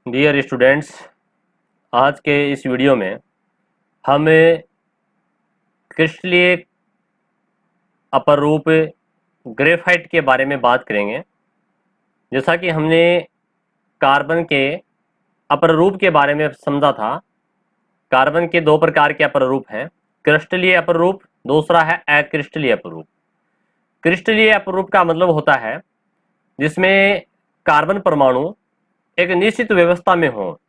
Dear students, आज के इस वीडियो में हम क्रिस्टलीय अपर रूप ग्रेफाइट के बारे में बात करेंगे। जैसा कि हमने कार्बन के अपर रूप के बारे में समझा था। कार्बन के दो प्रकार के अपर रूप हैं, क्रिस्टलीय अपर रूप, दूसरा है अक्रिस्टलीय अपर रूप। क्रिस्टलीय अपर रूप का मतलब होता है जिसमें कार्बन परमाणु एक निश्चित व्यवस्था में हो,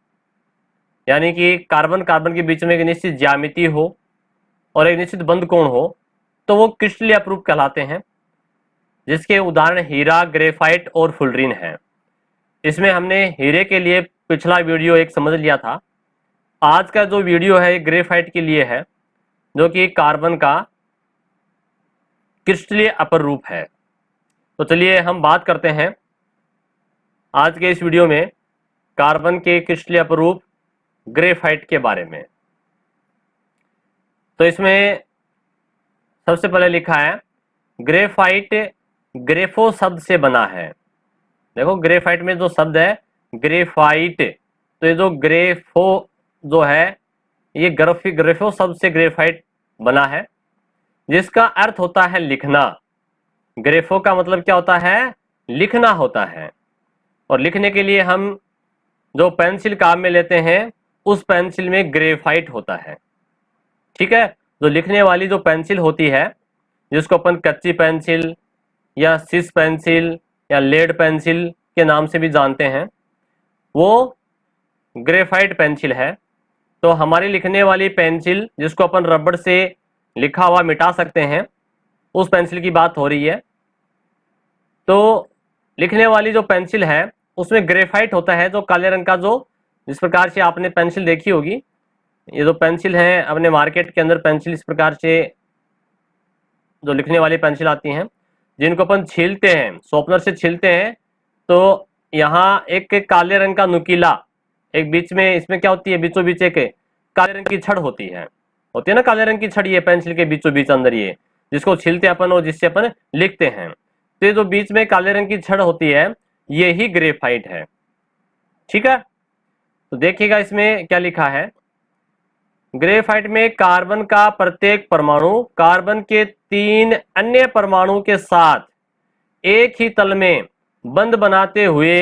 यानी कि कार्बन कार्बन के बीच में एक निश्चित ज्यामिति हो और एक निश्चित बंद कोण हो, तो वो क्रिस्टलीय अपर रूप कहलाते हैं, जिसके उदाहरण हीरा, ग्रेफाइट और फुलरीन हैं। इसमें हमने हीरे के लिए पिछला वीडियो एक समझ लिया था। आज का जो वीडियो है ग्रेफाइट के लिए है, जो कि कार्बन का क्रिस्टलीय अपर रूप है। तो चलिए हम बात करते हैं आज के इस वीडियो में कार्बन के क्रिस्टलीय अपर रूप ग्रेफाइट के बारे में। तो इसमें सबसे पहले लिखा है ग्रेफाइट ग्रेफो शब्द से बना है। देखो ग्रेफाइट में जो शब्द है ग्रेफाइट, तो ये जो ग्रेफो जो है ये ग्रेफो शब्द से ग्रेफाइट बना है, जिसका अर्थ होता है लिखना। ग्रेफो का मतलब क्या होता है? लिखना होता है। और लिखने के लिए हम जो पेंसिल काम में लेते हैं उस पेंसिल में ग्रेफाइट होता है। ठीक है, जो लिखने वाली जो पेंसिल होती है, जिसको अपन कच्ची पेंसिल या सिस पेंसिल या लेड पेंसिल के नाम से भी जानते हैं, वो ग्रेफाइट पेंसिल है। तो हमारी लिखने वाली पेंसिल, जिसको अपन रबड़ से लिखा हुआ मिटा सकते हैं, उस पेंसिल की बात हो रही है। तो लिखने वाली जो पेंसिल है उसमें ग्रेफाइट होता है, जो काले रंग का, जो जिस प्रकार से आपने पेंसिल देखी होगी, ये जो पेंसिल है अपने मार्केट के अंदर पेंसिल इस प्रकार से जो लिखने वाली पेंसिल आती हैं, जिनको अपन छीलते हैं, शॉर्पनर से छीलते हैं, तो यहाँ एक काले रंग का नुकीला एक बीच में, इसमें क्या होती है, बीचों बीच एक काले रंग की छड़ होती है ना, काले रंग की छड़, ये पेंसिल के बीचों बीच अंदर, ये जिसको छीलते अपन और जिससे अपन लिखते हैं। तो ये जो बीच में काले रंग की छड़ होती है ये ही ग्रेफाइट है। ठीक है, तो देखिएगा इसमें क्या लिखा है। ग्रेफाइट में कार्बन का प्रत्येक परमाणु कार्बन के 3 अन्य परमाणु के साथ एक ही तल में बंद बनाते हुए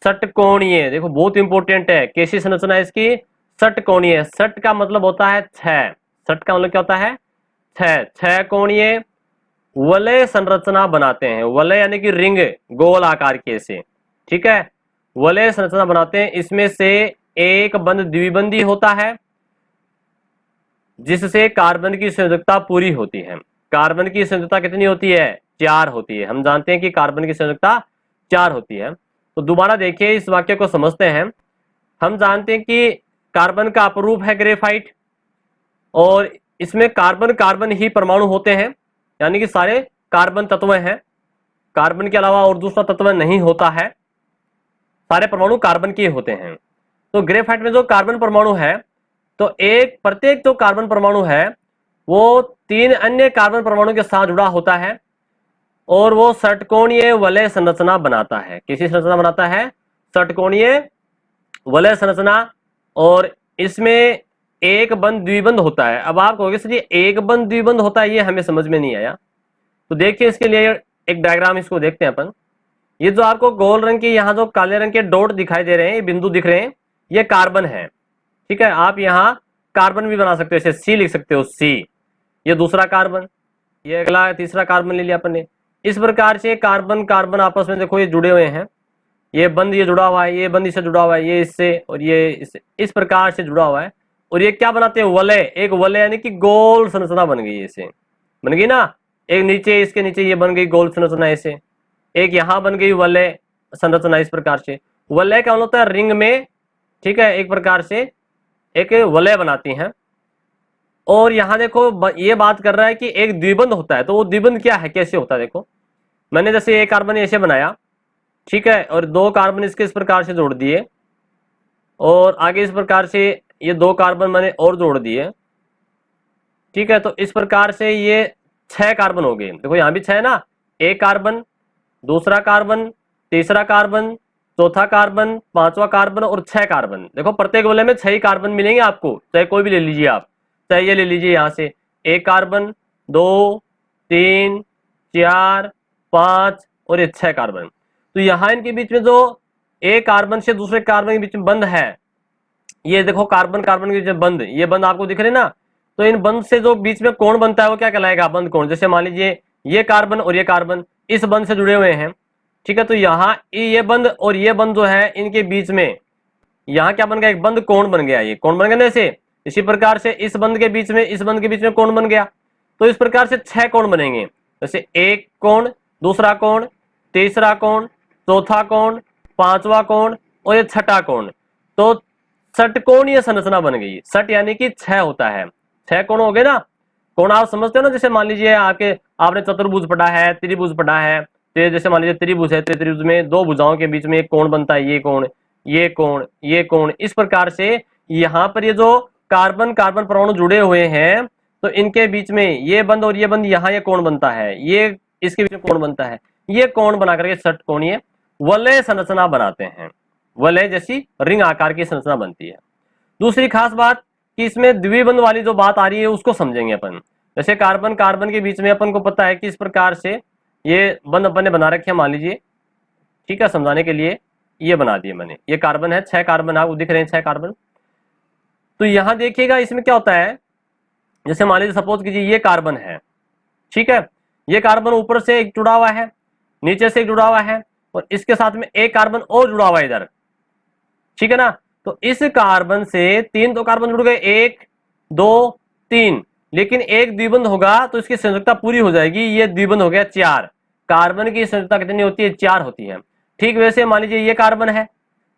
षटकोणीय, देखो बहुत इंपॉर्टेंट है, कैसी संरचना है इसकी? षटकोणीय। षट का मतलब होता है 6, षट का मतलब क्या होता है? 6 कोणीय वलय संरचना बनाते हैं। वलय यानी कि रिंग, गोल आकार के से। ठीक है, वलय संरचना बनाते हैं। इसमें से एक बंद द्विबंधी होता है, जिससे कार्बन की संयोजकता पूरी होती है। कार्बन की संयोजकता कितनी होती है? 4 होती है। हम जानते हैं कि कार्बन की संयोजकता 4 होती है। तो दोबारा देखिए, इस वाक्य को समझते हैं। हम जानते हैं कि कार्बन का अपरूप है ग्रेफाइट, और इसमें कार्बन कार्बन ही परमाणु होते हैं, यानी कि सारे कार्बन तत्व हैं, कार्बन के अलावा और दूसरा तत्व नहीं होता है, सारे परमाणु कार्बन के होते हैं। तो ग्रेफाइट में जो कार्बन परमाणु है, तो एक प्रत्येक जो कार्बन परमाणु है वो 3 अन्य कार्बन परमाणु के साथ जुड़ा होता है, और वो षटकोणीय वलय संरचना बनाता है। किसी संरचना बनाता है? षटकोणीय वलय संरचना। और इसमें एक बंद द्विबंध होता है। अब आप कहोगे सर ये एक बंद द्विबंध होता है, ये हमें समझ में नहीं आया। तो देखिए इसके लिए एक डायग्राम इसको देखते हैं अपन। ये जो आपको गोल रंग के यहाँ जो काले रंग के डॉट दिखाई दे रहे हैं, ये बिंदु दिख रहे हैं, ये कार्बन है। ठीक है, आप यहाँ कार्बन भी बना सकते हो, जैसे सी लिख सकते हो, सी। ये दूसरा कार्बन, ये अगला तीसरा कार्बन ले लिया अपन ने। इस प्रकार से कार्बन कार्बन आपस में देखो ये जुड़े हुए हैं, ये बंद ये जुड़ा हुआ है, ये बंद इससे जुड़ा हुआ है, ये इससे और ये इससे, इस प्रकार से जुड़ा हुआ है। और ये क्या बनाते हैं? वलय। एक वलय यानी कि गोल संरचना बन गई, ऐसे बन गई ना। एक नीचे, इसके नीचे ये बन गई गोल संरचना ऐसे, एक यहाँ बन गई वलय संरचना। इस प्रकार से वलय क्या होता है? रिंग में। ठीक है, एक प्रकार से एक वलय बनाती हैं। और यहाँ देखो ये बात कर रहा है कि एक द्विबंध होता है, तो वो द्विबंध क्या है, कैसे होता है? देखो मैंने जैसे एक कार्बन ऐसे बनाया, ठीक है, और 2 कार्बन इसके इस प्रकार से जोड़ दिए, और आगे इस प्रकार से ये 2 कार्बन मैंने और जोड़ दिए। ठीक है, तो इस प्रकार से ये 6 कार्बन हो गए। देखो यहाँ भी 6 ना, एक कार्बन, दूसरा कार्बन, तीसरा कार्बन, चौथा कार्बन, पांचवा कार्बन और 6 कार्बन। देखो प्रत्येक वलय में 6 ही कार्बन मिलेंगे आपको, चाहे कोई भी ले लीजिए आप, चाहे ये ले लीजिए यहाँ से 1 कार्बन, 2, 3, 4, 5 और ये 6 कार्बन। तो यहाँ इनके बीच में जो एक कार्बन से दूसरे कार्बन के बीच में बंध है, ये देखो कार्बन कार्बन के बीच में बंध, ये बंध आपको दिख रहे ना, तो इन बंध से जो बीच में कोण बनता है वो क्या कहलाएगा, बंध कोण। जैसे मान लीजिए ये कार्बन और ये कार्बन इस बंध से जुड़े हुए हैं, ठीक है, तो यहाँ ये बंध और ये बंध जो है इनके बीच में यहाँ क्या बन गया, एक बंध कोण बन गया, ये कोण बन गया ना ऐसे। इसी प्रकार से इस बंध के बीच में, इस बंध के बीच में कोण बन गया, तो इस प्रकार से 6 कोण बनेंगे। जैसे एक कोण, दूसरा कोण, तीसरा कोण, चौथा कोण, पांचवा कोण और ये छठा कोण। तो षटकोणीय संरचना बन गई। षट यानी कि 6 होता है, 6 कोण हो गए ना। कोण आप समझते हो ना, जैसे मान लीजिए आपने चतुर्भुज पढ़ा है, त्रिभुज पढ़ा है, तो जैसे मान लीजिए त्रिभुज है, तो त्रिभुज में 2 भुजाओं के बीच में एक कोण बनता है, ये कोण, ये कोण, ये कोण। इस प्रकार से यहाँ पर ये जो कार्बन कार्बन परमाणु जुड़े हुए हैं, तो इनके बीच में ये बंध और ये बंध, यहाँ ये कोण बनता है, ये इसके बीच में कोण बनता है, ये कोण बना करके षटकोणीय वलय संरचना बनाते हैं। वलय जैसी रिंग आकार की संरचना बनती है। दूसरी खास बात कि इसमें द्विबंध वाली जो बात आ रही है उसको समझेंगे अपन। जैसे कार्बन कार्बन के बीच में अपन को पता है कि इस प्रकार से ये बंध अपन ने बना रखे हैं, मान लीजिए, ठीक है, समझाने के लिए ये बना दिए मैंने। ये कार्बन है, 6 कार्बन आपको दिख रहे हैं, 6 कार्बन। तो यहां देखिएगा इसमें क्या होता है, जैसे मान लीजिए सपोज कीजिए ये कार्बन है, ठीक है, ये कार्बन ऊपर से एक जुड़ा हुआ है, नीचे से एक जुड़ा हुआ है, और इसके साथ में एक कार्बन और जुड़ा हुआ है इधर, ठीक है ना। तो इस कार्बन से 3 तो कार्बन जुड़ गए, 1, 2, 3, लेकिन एक द्विबंध होगा तो इसकी संयोजकता पूरी हो जाएगी, ये द्विबंध हो गया 4। कार्बन की संयोजकता कितनी होती है, 4 होती है। ठीक वैसे मान लीजिए ये कार्बन है,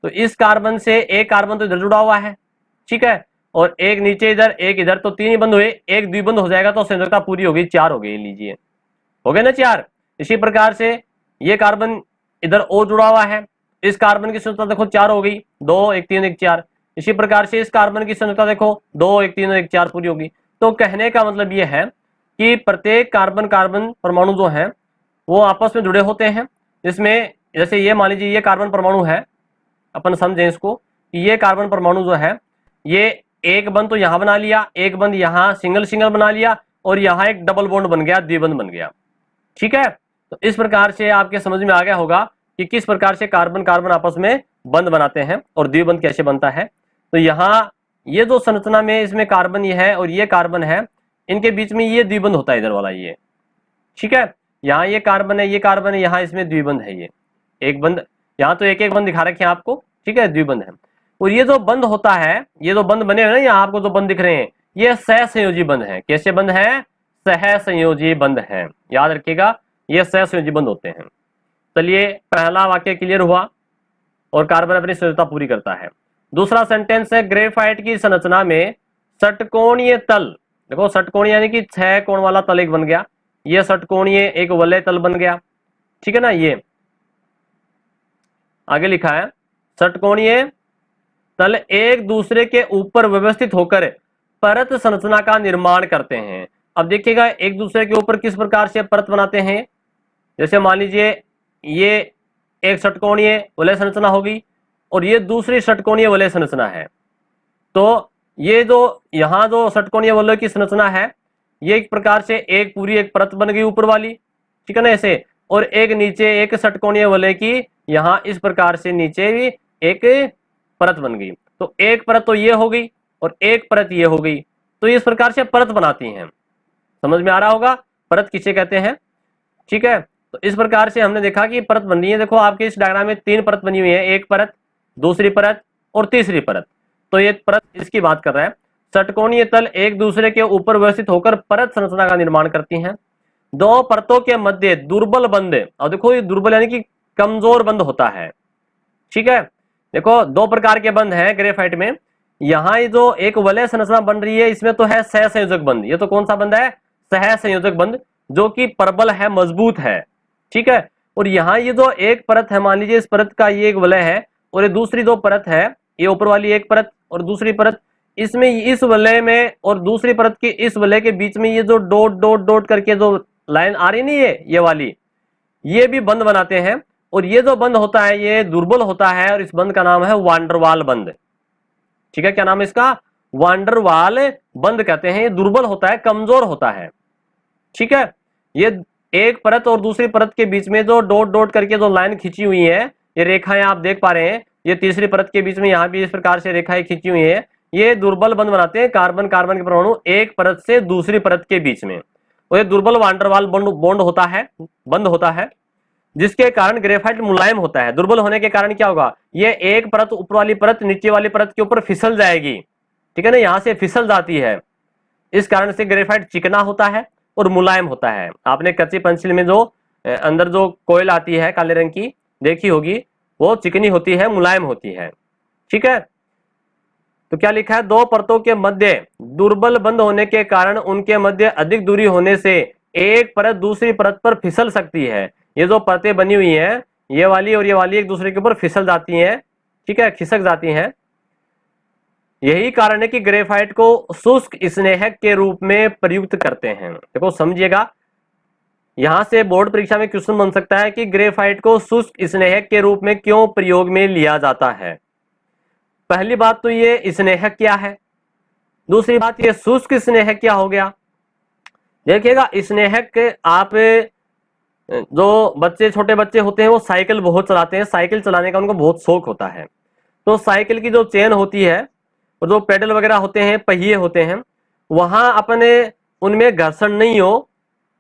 तो इस कार्बन से एक कार्बन तो इधर जुड़ा हुआ है, ठीक है, और एक नीचे इधर, एक इधर, तो 3 ही बंध हुए, एक द्विबंध हो जाएगा तो संयोजकता पूरी हो गई, 4 हो गई, लीजिए हो गए ना 4। इसी प्रकार से ये कार्बन इधर और जुड़ा हुआ है, इस कार्बन की संयोजकता देखो 4 हो गई, 2, 1, 3, 1, 4। इसी प्रकार से इस कार्बन की संयोजकता देखो 2, 1, 3, 1, 4 पूरी होगी। तो कहने का मतलब ये है कि प्रत्येक कार्बन कार्बन परमाणु जो है वो आपस में जुड़े होते हैं, जिसमें जैसे ये मान लीजिए ये कार्बन परमाणु है, अपन समझें इसको कि ये कार्बन परमाणु जो है ये एक बंध तो यहां बना लिया, एक बंध यहां सिंगल सिंगल बना लिया, और यहां एक डबल बॉन्ड बन गया, द्विबंध बन गया, ठीक है। तो इस प्रकार से आपके समझ में आ गया होगा कि किस प्रकार से कार्बन कार्बन आपस में बंध बनाते हैं और द्विबंध कैसे बनता है। तो यहाँ ये जो संरचना में इसमें कार्बन ये है और ये कार्बन है, इनके बीच में ये द्विबंध होता है इधर वाला ये, ठीक है। यहाँ ये कार्बन है, ये कार्बन है, यहाँ इसमें द्विबंध है, ये एक बंध, यहाँ तो एक एक बंध दिखा रखे हैं आपको, ठीक है, द्विबंध है। और ये जो बंध होता है, ये जो बंध बने हुए ना यहाँ आपको जो बंध दिख रहे हैं, ये सहसंयोजी बंध है। कैसे बंध है, सहसंयोजी बंध है, याद रखिएगा, ये सहसंयोजी बंध होते हैं। चलिए पहला वाक्य क्लियर हुआ और कार्बन अपनी संयोजकता पूरी करता है। दूसरा सेंटेंस है, ग्रेफाइट की संरचना में षटकोणीय तल, देखो षटकोणीय यानी कि 6 कोण वाला तल एक बन गया, ये षटकोणीय एक वलय तल बन गया, ठीक है ना। ये आगे लिखा है, षटकोणीय तल एक दूसरे के ऊपर व्यवस्थित होकर परत संरचना का निर्माण करते हैं। अब देखिएगा एक दूसरे के ऊपर किस प्रकार से परत बनाते हैं। जैसे मान लीजिए ये एक षटकोणीय वलय संरचना होगी और ये दूसरी षटकोणीय वलय संरचना है। तो ये जो यहाँ जो षटकोणीय वलय की संरचना है, ये एक प्रकार से एक पूरी एक परत बन गई ऊपर वाली, ठीक है ना ऐसे, और एक नीचे एक षटकोणीय वलय की यहाँ इस प्रकार से नीचे भी एक परत बन गई। तो एक परत तो ये हो गई और एक परत ये हो गई, तो इस प्रकार से परत बनाती हैं। समझ में आ रहा होगा परत किसे कहते हैं, ठीक है। तो इस प्रकार से हमने देखा कि परत बन रही है। देखो आपके इस डायग्राम में 3 परत बनी हुई है, एक परत, दूसरी परत और तीसरी परत। तो ये परत इसकी बात कर रहा है। षटकोणीय तल एक दूसरे के ऊपर व्यवस्थित होकर परत संरचना का निर्माण करती हैं। 2 परतों के मध्य दुर्बल बंध, और देखो ये दुर्बल यानी कि कमजोर बंध होता है, ठीक है। देखो 2 प्रकार के बंध हैं ग्रेफाइट में। यहाँ ये जो एक वलय संरचना बन रही है, इसमें तो है सहसंयोजक बंध। ये तो कौन सा बंध है, सहसंयोजक बंध, जो कि प्रबल है, मजबूत है, ठीक है। और यहाँ ये जो एक परत है, मान लीजिए इस परत का ये एक वलय है और ये दूसरी 2 परत है, ये ऊपर वाली एक परत और दूसरी परत, इसमें इस वलय में और दूसरी परत के इस वलय के बीच में ये जो डॉट डॉट डॉट करके जो लाइन आ रही नहीं है ये वाली, ये भी बंध बनाते हैं। और ये जो बंध होता है ये दुर्बल होता है और इस बंध का नाम है वांडरवाल बंध। ठीक है, क्या नाम है इसका? वांडरवाल बंध कहते हैं। ये दुर्बल होता है, कमजोर होता है। ठीक है, ये एक परत और दूसरी परत के बीच में जो डॉट डॉट करके जो लाइन खींची हुई है, ये रेखाएं आप देख पा रहे हैं, ये तीसरी परत के बीच में यहाँ भी इस प्रकार से रेखाएं खींची हुई है। ये दुर्बल बंध बनाते हैं कार्बन कार्बन के परमाणु एक परत से दूसरी परत के बीच में, और ये दुर्बल वांडरवाल बॉन्ड होता है, बंध होता है, जिसके कारण ग्रेफाइट मुलायम होता है। दुर्बल होने के कारण क्या होगा, ये एक परत ऊपर वाली परत नीचे वाली परत के ऊपर फिसल जाएगी। ठीक है ना, यहां से फिसल जाती है, इस कारण से ग्रेफाइट चिकना होता है और मुलायम होता है। आपने कच्ची पेंसिल में जो अंदर जो कोयल आती है काले रंग की देखी होगी, वो चिकनी होती है, मुलायम होती है। ठीक है, तो क्या लिखा है, दो परतों के मध्य दुर्बल बंध होने के कारण उनके मध्य अधिक दूरी होने से एक परत दूसरी परत पर फिसल सकती है। ये जो परतें बनी हुई हैं, ये वाली और ये वाली एक दूसरे के ऊपर फिसल जाती हैं। ठीक है, खिसक जाती हैं। यही कारण है कि ग्रेफाइट को शुष्क स्नेहक के रूप में प्रयुक्त करते हैं। देखो समझिएगा, यहां से बोर्ड परीक्षा में क्वेश्चन बन सकता है कि ग्रेफाइट को शुष्क स्नेहक के रूप में क्यों प्रयोग में लिया जाता है। पहली बात तो ये स्नेहक क्या है, दूसरी बात ये शुष्क स्नेहक क्या हो गया। देखिएगा, स्नेहक आप जो बच्चे छोटे बच्चे होते हैं वो साइकिल बहुत चलाते हैं, साइकिल चलाने का उनको बहुत शौक होता है। तो साइकिल की जो चेन होती है और जो पेडल वगैरह होते हैं, पहिए होते हैं, वहां अपने उनमें घर्षण नहीं हो।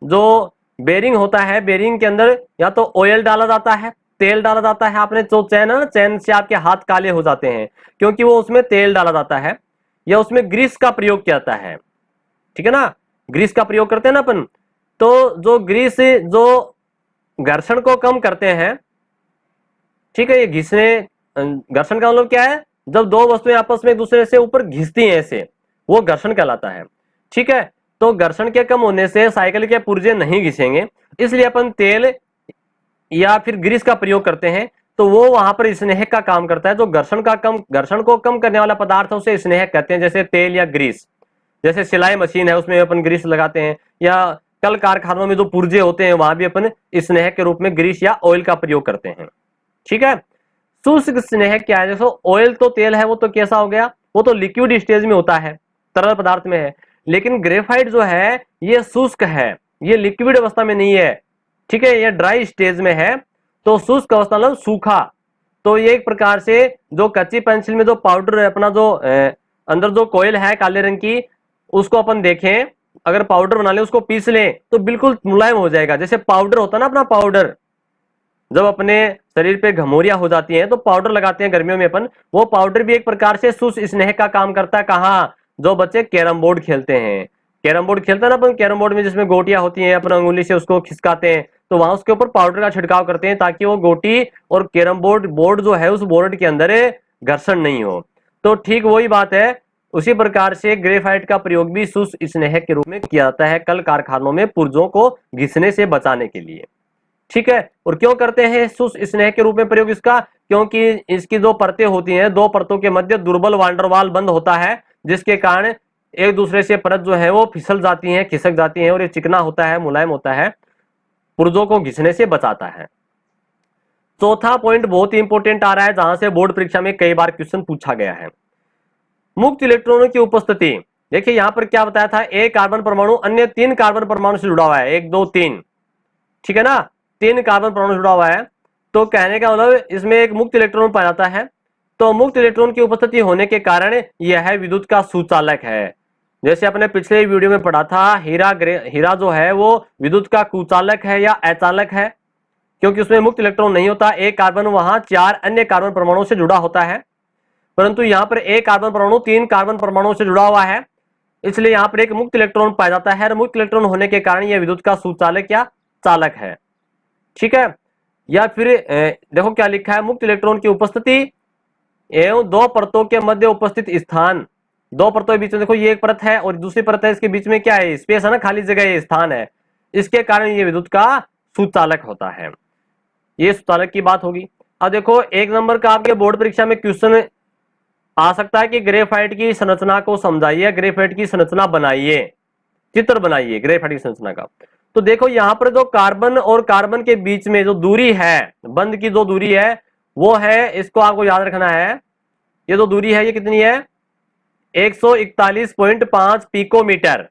जो बेरिंग होता है, बेरिंग के अंदर या तो ऑयल डाला जाता है, तेल डाला जाता है। आपने जो चैन है ना, चैन से आपके हाथ काले हो जाते हैं क्योंकि वो उसमें तेल डाला जाता है, या उसमें ग्रीस का प्रयोग किया जाता है। ठीक है ना, ग्रीस का प्रयोग करते हैं ना अपन। तो जो ग्रीस जो घर्षण को कम करते हैं, ठीक है, ये घिसने, घर्षण का मतलब क्या है, जब दो वस्तुएं आपस में एक दूसरे से ऊपर घिसती हैं ऐसे, वो घर्षण कहलाता है। ठीक है, तो घर्षण के कम होने से साइकिल के पुर्जे नहीं घिसेंगे, इसलिए अपन तेल या फिर ग्रीस का प्रयोग करते हैं। तो वो वहां पर स्नेहक का काम करता है। जो घर्षण को कम करने वाला पदार्थ है उसे स्नेहक कहते हैं, जैसे तेल या ग्रीस। जैसे सिलाई मशीन है, उसमें अपन ग्रीस लगाते हैं, या कल कारखानों में जो पुर्जे होते हैं वहां भी अपन स्नेहक के रूप में ग्रीस या ऑयल का प्रयोग करते हैं। ठीक है, शुष्क स्नेहक क्या है, जैसे ऑयल तो तेल है, वो तो कैसा हो गया, वो तो लिक्विड स्टेज में होता है, तरल पदार्थ में है। लेकिन ग्रेफाइट जो है ये शुष्क है, ये लिक्विड अवस्था में नहीं है। ठीक है, ये ड्राई स्टेज में है। तो शुष्क अवस्था मतलब सूखा। तो ये एक प्रकार से जो कच्ची पेंसिल में जो पाउडर अपना जो अंदर जो कोयल है काले रंग की, उसको अपन देखें, अगर पाउडर बना ले, उसको पीस लें तो बिल्कुल मुलायम हो जाएगा। जैसे पाउडर होता है ना अपना, पाउडर जब अपने शरीर पे घमोरियां हो जाती हैं तो पाउडर लगाते हैं गर्मियों में अपन, वो पाउडर भी एक प्रकार से शुष्क स्नेहक का काम करता है। कहाँ, जो बच्चे कैरम बोर्ड खेलते हैं, कैरम बोर्ड खेलते हैं ना अपन, कैरम बोर्ड में जिसमें गोटियां होती हैं, अपन अंगुली से उसको खिसकाते हैं, तो वहां उसके ऊपर पाउडर का छिड़काव करते हैं ताकि वो गोटी और कैरम बोर्ड जो है उस बोर्ड के अंदर घर्षण नहीं हो। तो ठीक वही बात है, उसी प्रकार से ग्रेफाइट का प्रयोग भी शुष्क स्नेहक के रूप में किया जाता है कल कारखानों में पुर्जों को घिसने से बचाने के लिए। ठीक है, और क्यों करते हैं शुष्क स्नेहक के रूप में प्रयोग इसका, क्योंकि इसकी जो परतें होती हैं, दो परतों के मध्य दुर्बल वांडरवाल बंध होता है, जिसके कारण एक दूसरे से परत जो है वो फिसल जाती हैं, खिसक जाती हैं, और ये चिकना होता है, मुलायम होता है, पुर्जों को घिसने से बचाता है। चौथा पॉइंट बहुत ही इंपॉर्टेंट आ रहा है, जहां से बोर्ड परीक्षा में कई बार क्वेश्चन पूछा गया है, मुक्त इलेक्ट्रॉनों की उपस्थिति। देखिए यहां पर क्या बताया था, एक कार्बन परमाणु अन्य 3 कार्बन परमाणु से जुड़ा हुआ है, 1 2 3। ठीक है ना, 3 कार्बन परमाणु जुड़ा हुआ है। तो कहने का मतलब इसमें एक मुक्त इलेक्ट्रॉन पाया जाता है। तो मुक्त इलेक्ट्रॉन की उपस्थिति होने के कारण यह विद्युत का सुचालक है। जैसे अपने पिछले वीडियो में पढ़ा था, हीरा जो है वो विद्युत का कुचालक है या अचालक है, क्योंकि उसमें मुक्त इलेक्ट्रॉन नहीं होता। एक कार्बन वहां 4 अन्य कार्बन परमाणुओं से जुड़ा होता है, परंतु यहाँ पर एक कार्बन परमाणु 3 कार्बन परमाणुओं से जुड़ा हुआ है, इसलिए यहाँ पर एक मुक्त इलेक्ट्रॉन पाया जाता है। मुक्त इलेक्ट्रॉन होने के कारण यह विद्युत का सुचालक या चालक है। ठीक है, या फिर देखो क्या लिखा है, मुक्त इलेक्ट्रॉन की उपस्थिति एवं दो परतों के मध्य उपस्थित स्थान। दो परतों के बीच में देखो, ये एक परत है और दूसरी परत है, इसके बीच में क्या है, स्पेस है ना, खाली जगह, ये स्थान है, इसके कारण ये विद्युत का सुचालक होता है। ये सुचालक की बात होगी। अब देखो 1 नंबर का आपके बोर्ड परीक्षा में क्वेश्चन आ सकता है कि ग्रेफाइट की संरचना को समझाइए, ग्रेफाइट की संरचना बनाइए, चित्र बनाइए ग्रेफाइट की संरचना का। तो देखो यहाँ पर जो कार्बन और कार्बन के बीच में जो दूरी है, बंध की जो दूरी है वो है, इसको आपको याद रखना है, ये जो दूरी है ये कितनी है, 141.5 पिकोमीटर।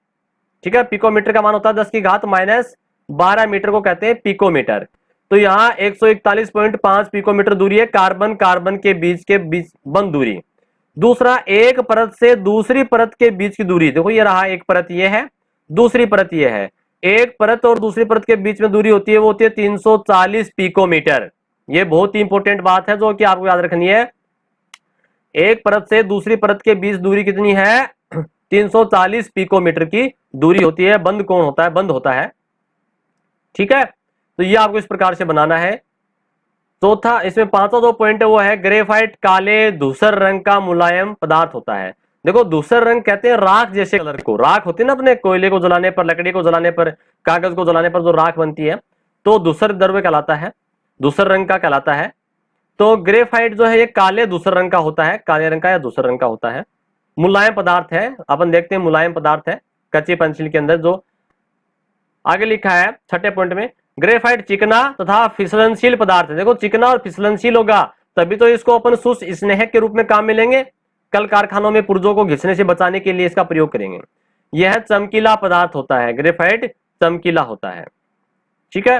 ठीक है, पिकोमीटर का मान होता है 10 की घात -12 मीटर को कहते हैं पिकोमीटर। तो यहाँ 141.5 पिकोमीटर दूरी है कार्बन कार्बन के बीच बंद दूरी। दूसरा, एक परत से दूसरी परत के बीच की दूरी, देखो ये रहा, एक परत ये है, दूसरी परत ये है, एक परत और दूसरी परत के बीच में दूरी होती है वो होती है 340 पिकोमीटर। ये बहुत ही इंपॉर्टेंट बात है जो कि आपको याद रखनी है। एक परत से दूसरी परत के बीच दूरी कितनी है, 340 पिकोमीटर की दूरी होती है, बंद कोण होता है, बंद होता है। ठीक है, तो ये आपको इस प्रकार से बनाना है। चौथा, इसमें पांचवा जो पॉइंट है वो है ग्रेफाइट काले धूसर रंग का मुलायम पदार्थ होता है। देखो धूसर रंग कहते हैं राख जैसे कलर को, राख होती है ना अपने कोयले को जलाने पर, लकड़ी को जलाने पर, कागज को जलाने पर जो राख बनती है, तो धूसर द्रव्य कहलाता है, धूसर रंग का कहलाता है। तो ग्रेफाइट जो है ये काले धूसर रंग का होता है, काले रंग का या धूसर रंग का होता है, मुलायम पदार्थ है। अपन देखते हैं मुलायम पदार्थ है कच्ची पेंसिल के अंदर। जो आगे लिखा है छठे पॉइंट में, ग्रेफाइट चिकना तथा फिसलनशील पदार्थ है। देखो चिकना और फिसलनशील होगा तभी तो इसको अपन शुष्क स्नेहक के रूप में काम में लेंगे, कल कारखानों में पुर्जों को घिसने से बचाने के लिए इसका प्रयोग करेंगे। यह चमकीला पदार्थ होता है, ग्रेफाइट चमकीला होता है। ठीक है,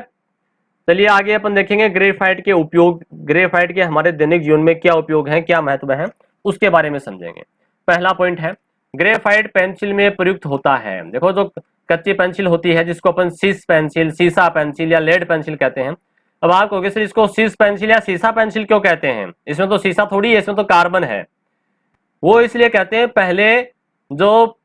चलिए आगे अपन देखेंगे ग्रेफाइट के उपयोग, ग्रेफाइट के हमारे दैनिक जीवन में क्या उपयोग है, क्या महत्व है, उसके बारे में समझेंगे। पहला पॉइंट है ग्रेफाइट पेंसिल में प्रयुक्त होता है। देखो जो कच्ची पेंसिल होती है जिसको अपन सीस पेंसिल, सीसा पेंसिल या लेड पेंसिल कहते हैं। अब आप कहोगे सर इसको सीस पेंसिल या सीसा पेंसिल क्यों कहते हैं, इसमें तो सीसा थोड़ी है, इसमें तो कार्बन है। वो इसलिए कहते हैं, पहले जो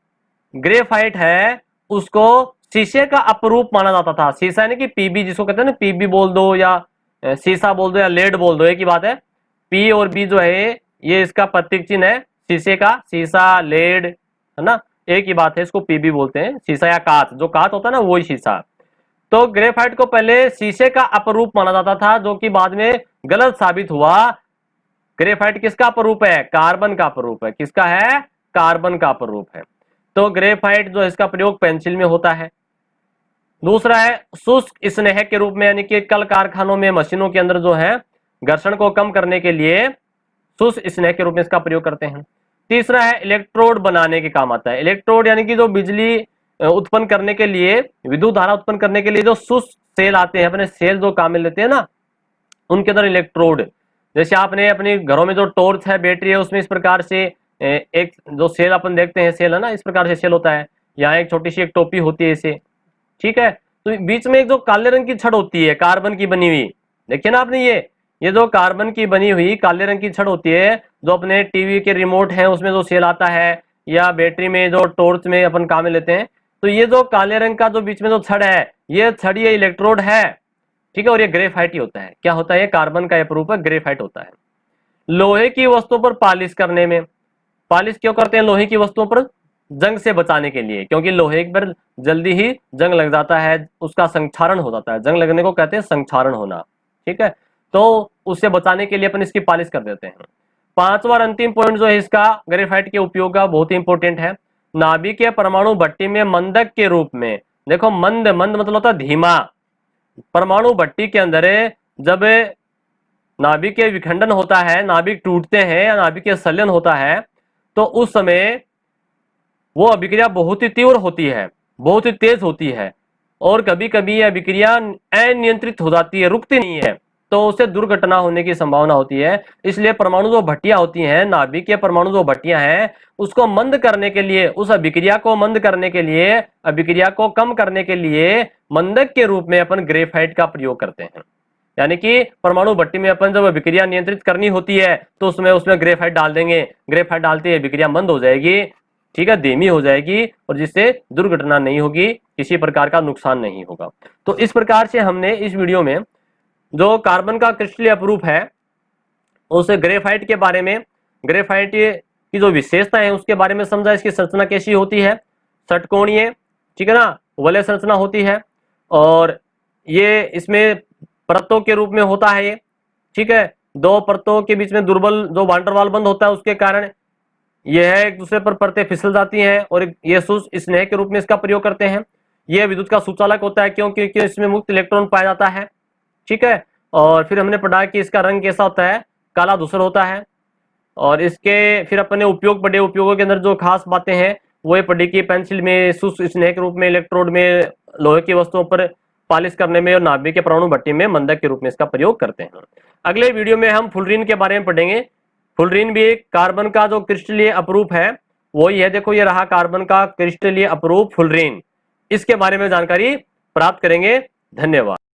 ग्रेफाइट है उसको शीशे का अपरूप माना जाता था। शीशा यानी कि पीबी, जिसको कहते हैं ना, पीबी बोल दो या शीशा बोल दो या लेड बोल दो, एक ही बात है। पी और बी जो है ये इसका प्रतीक चिन्ह है शीशे का, शीशा लेड है ना, एक ही बात है, इसको पीबी बोलते हैं, शीशा या कांच, जो कांच होता है ना वही शीशा। तो ग्रेफाइट को पहले शीशे का अपरूप माना जाता था, जो कि बाद में गलत साबित हुआ। ग्रेफाइट किसका अपरूप है, कार्बन का अपरूप है। किसका है, कार्बन का अपरूप है। तो ग्रेफाइट जो इसका प्रयोग पेंसिल में होता है। दूसरा है शुष्क स्नेहक के रूप में, यानी कि कल कारखानों में मशीनों के अंदर जो है घर्षण को कम करने के लिए शुष्क स्नेहक के रूप में इसका प्रयोग करते हैं। तीसरा है इलेक्ट्रोड बनाने के काम आता है। इलेक्ट्रोड यानी कि जो बिजली उत्पन्न करने के लिए, विद्युत धारा उत्पन्न करने के लिए जो शुष्क सेल आते हैं, अपने सेल जो काम में लेते हैं ना, उनके अंदर इलेक्ट्रोड, जैसे आपने अपने घरों में जो टॉर्च है, बैटरी है, उसमें इस प्रकार से एक जो सेल अपन देखते हैं, सेल है ना, इस प्रकार से सेल होता है। यहाँ एक छोटी सी एक टोपी होती है इसे, ठीक है। तो बीच में एक जो काले रंग की छड़ होती है कार्बन की बनी हुई, देखिए ना आपने, ये जो कार्बन की बनी हुई काले रंग की छड़ होती है, जो अपने टीवी के रिमोट है उसमें जो सेल आता है, या बैटरी में जो टॉर्च में अपन काम में लेते हैं, तो ये जो काले रंग का जो बीच में जो छड़ है, ये छड़, ये इलेक्ट्रोड है, ठीक है। और ये ग्रेफाइट ही होता है। क्या होता है, ये कार्बन का अपरूप है, ग्रेफाइट होता है। लोहे की वस्तुओं पर पालिश करने में, पालिश क्यों करते हैं लोहे की वस्तुओं पर, जंग से बचाने के लिए, क्योंकि लोहे पर जल्दी ही जंग लग जाता है, उसका संक्षारण हो जाता है, जंग लगने को कहते हैं संक्षारण होना, ठीक है। तो उससे बचाने के लिए अपन इसकी पालिश कर देते हैं। पांचवा और अंतिम पॉइंट जो है इसका ग्रेफाइट के उपयोग का, बहुत ही इंपॉर्टेंट है, नाभिकीय परमाणु भट्टी में मंदक के रूप में। देखो मंद, मंद मतलब होता है धीमा। परमाणु भट्टी के अंदर जब नाभिक के विखंडन होता है, नाभिक टूटते हैं या नाभिक के संलयन होता है, तो उस समय वो अभिक्रिया बहुत ही तीव्र होती है, बहुत ही तेज होती है, और कभी कभी यह अभिक्रिया अनियंत्रित हो जाती है, रुकती नहीं है, तो उससे दुर्घटना होने की संभावना होती है। इसलिए परमाणु जो भट्टियां होती हैं, नाभिक के परमाणु जो भट्टियां हैं, उसको मंद करने के लिए, उस अभिक्रिया को मंद करने के लिए, अभिक्रिया को कम करने के लिए मंदक के रूप में अपन ग्रेफाइट का प्रयोग करते हैं। यानी कि परमाणु भट्टी में अपन जब अभिक्रिया नियंत्रित करनी होती है तो उसमें ग्रेफाइट डाल देंगे, ग्रेफाइट डालते ही अभिक्रिया मंद हो जाएगी, ठीक है, धीमी हो जाएगी, और जिससे दुर्घटना नहीं होगी, किसी प्रकार का नुकसान नहीं होगा। तो इस प्रकार से हमने इस वीडियो में जो कार्बन का क्रिस्टलीय अपरूप है उस ग्रेफाइट के बारे में, ग्रेफाइट की जो विशेषता है उसके बारे में समझा। इसकी संरचना कैसी होती है, षटकोणीय, ठीक है ना, वलय संरचना होती है, और ये इसमें परतों के रूप में होता है, ठीक है। दो परतों के बीच में दुर्बल जो वांडरवाल बंद होता है उसके कारण यह एक दूसरे पर परतें फिसल जाती हैं, और ये शुष्क स्नेह के रूप में इसका प्रयोग करते हैं। यह विद्युत का सुचालक होता है, क्योंकि इसमें मुक्त इलेक्ट्रॉन पाया जाता है। ठीक है, और फिर हमने पढ़ा कि इसका रंग कैसा होता है, काला धूसर होता है। और इसके फिर अपने उपयोग पढ़े, उपयोगों के अंदर जो खास बातें हैं वो ये पढ़ी कि पेंसिल में, शुष्क स्नेह के रूप में, इलेक्ट्रोड में, लोहे की वस्तुओं पर पालिश करने में, और नाभिक के परमाणु भट्टी में मंदक के रूप में इसका प्रयोग करते हैं। अगले वीडियो में हम फुलरीन के बारे में पढ़ेंगे। फुलरीन भी एक कार्बन का जो क्रिस्टलीय अपरूप है वही है। देखो ये रहा कार्बन का क्रिस्टलीय अपरूप फुलरीन। इसके बारे में जानकारी प्राप्त करेंगे। धन्यवाद।